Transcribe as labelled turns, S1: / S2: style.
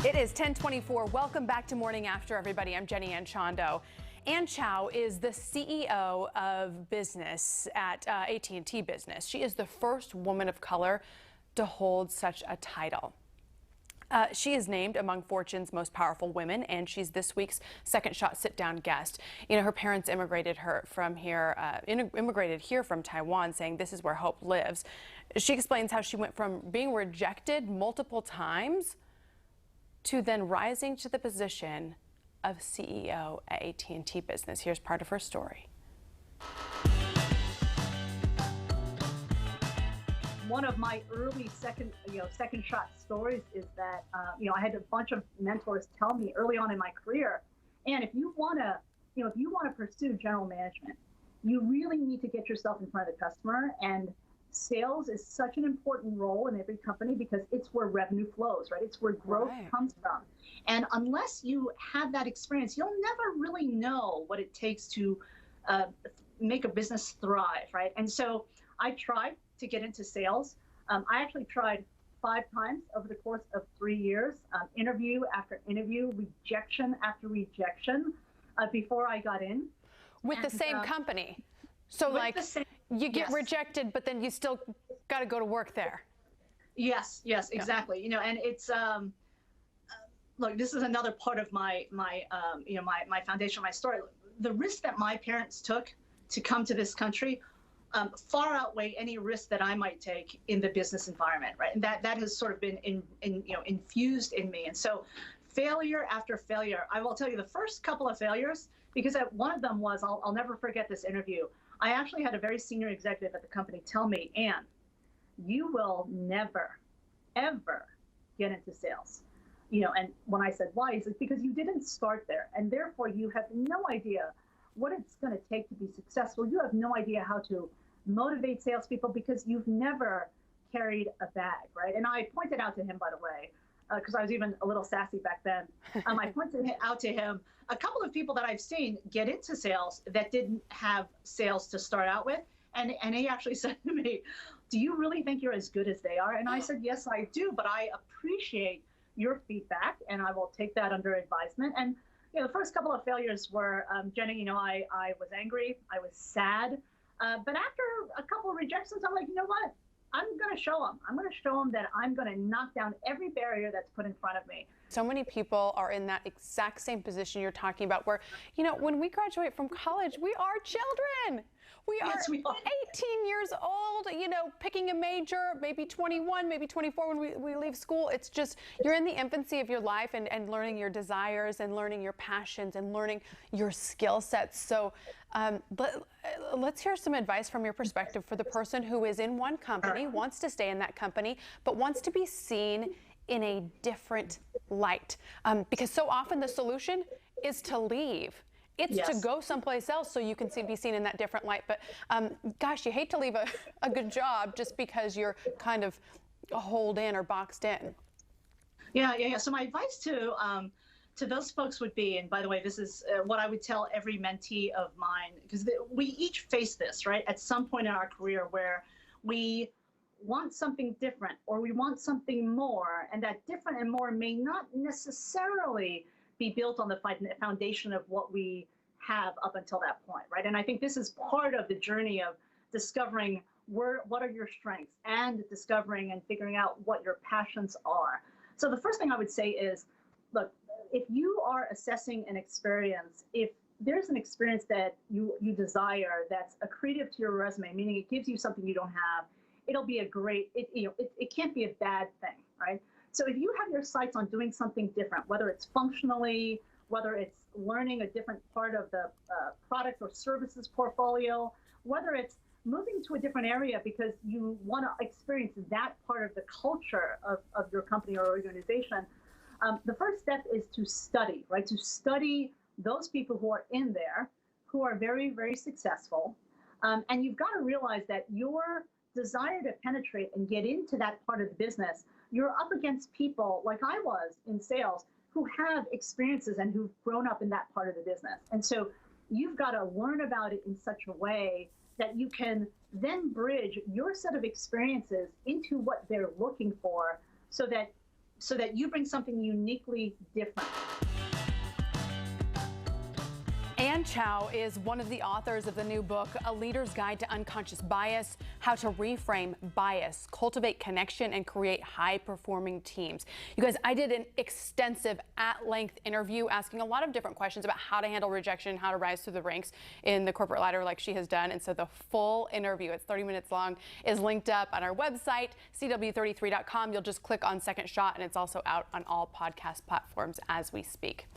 S1: It is 10:24. Welcome back to Morning After, everybody. I'm Jenny Ann Chondo. Ann Chow is the CEO of business at AT&T Business. She is the first woman of color to hold such a title. She is named among Fortune's most powerful women, and she's this week's Second Shot sit-down guest. You know, her parents immigrated here from Taiwan, saying this is where hope lives. She explains how she went from being rejected multiple times to then rising to the position of CEO at AT&T Business. Here's part of her story.
S2: One of my early second shot stories is that I had a bunch of mentors tell me early on in my career, and if you want to pursue general management, you really need to get yourself in front of the customer. And sales is such an important role in every company because it's where revenue flows, right? It's where growth comes from. And unless you have that experience, you'll never really know what it takes to make a business thrive, right? And so I tried to get into sales. I actually tried 5 times over the course of 3 years, interview after interview, rejection after rejection, before I got in.
S1: With the same company? So like you get rejected, but then you still got to go to work there.
S2: Yes, exactly. You know, and it's look, this is another part of my foundation, my story. The risk that my parents took to come to this country far outweigh any risk that I might take in the business environment, right? And that has sort of been infused in me. And so failure after failure, I will tell you the first couple of failures, because one of them was, I'll never forget this interview. I actually had a very senior executive at the company tell me, Ann, you will never, ever get into sales. You know, and when I said why, he said, because you didn't start there, and therefore you have no idea what it's going to take to be successful. You have no idea how to motivate salespeople because you've never carried a bag, right? And I pointed out to him, by the way, because I was even a little sassy back then. I pointed out to him a couple of people that I've seen get into sales that didn't have sales to start out with. And he actually said to me, do you really think you're as good as they are? And I said, yes, I do, but I appreciate your feedback and I will take that under advisement. And the first couple of failures were, Jenny, I was angry, I was sad. But after a couple of rejections, I'm like, you know what? I'm going to show them. I'm going to show them that I'm going to knock down every barrier that's put in front of me.
S1: So many people are in that exact same position you're talking about where, when we graduate from college, we are children. We are 18 years old, picking a major, maybe 21, maybe 24 when we leave school. It's just, you're in the infancy of your life and learning your desires and learning your passions and learning your skill sets. So let's hear some advice from your perspective for the person who is in one company, wants to stay in that company, but wants to be seen in a different light. Because so often the solution is to leave. It's to go someplace else so you can be seen in that different light. But gosh, you hate to leave a good job just because you're kind of holed in or boxed in.
S2: Yeah. So my advice to those folks would be, and by the way, this is what I would tell every mentee of mine, because we each face this, right? At some point in our career where we want something different or we want something more, and that different and more may not necessarily be built on the foundation of what we have up until that point, right? And I think this is part of the journey of discovering what are your strengths and discovering and figuring out what your passions are. So the first thing I would say is, look, if you are assessing an experience, if there's an experience that you desire that's accretive to your resume, meaning it gives you something you don't have, it'll be a great, it can't be a bad thing, right? So if you have your sights on doing something different, whether it's functionally, whether it's learning a different part of the product or services portfolio, whether it's moving to a different area because you want to experience that part of the culture of your company or organization, the first step is to study, right? To study those people who are in there, who are very, very successful. And you've got to realize that your desire to penetrate and get into that part of the business, you're up against people like I was in sales who have experiences and who've grown up in that part of the business. And so you've got to learn about it in such a way that you can then bridge your set of experiences into what they're looking for so that so that you bring something uniquely different.
S1: Ann Chow is one of the authors of the new book, A Leader's Guide to Unconscious Bias, How to Reframe Bias, Cultivate Connection, and Create High-Performing Teams. You guys, I did an extensive, at-length interview asking a lot of different questions about how to handle rejection, how to rise through the ranks in the corporate ladder like she has done. And so the full interview, it's 30 minutes long, is linked up on our website, cw33.com. You'll just click on Second Shot, and it's also out on all podcast platforms as we speak.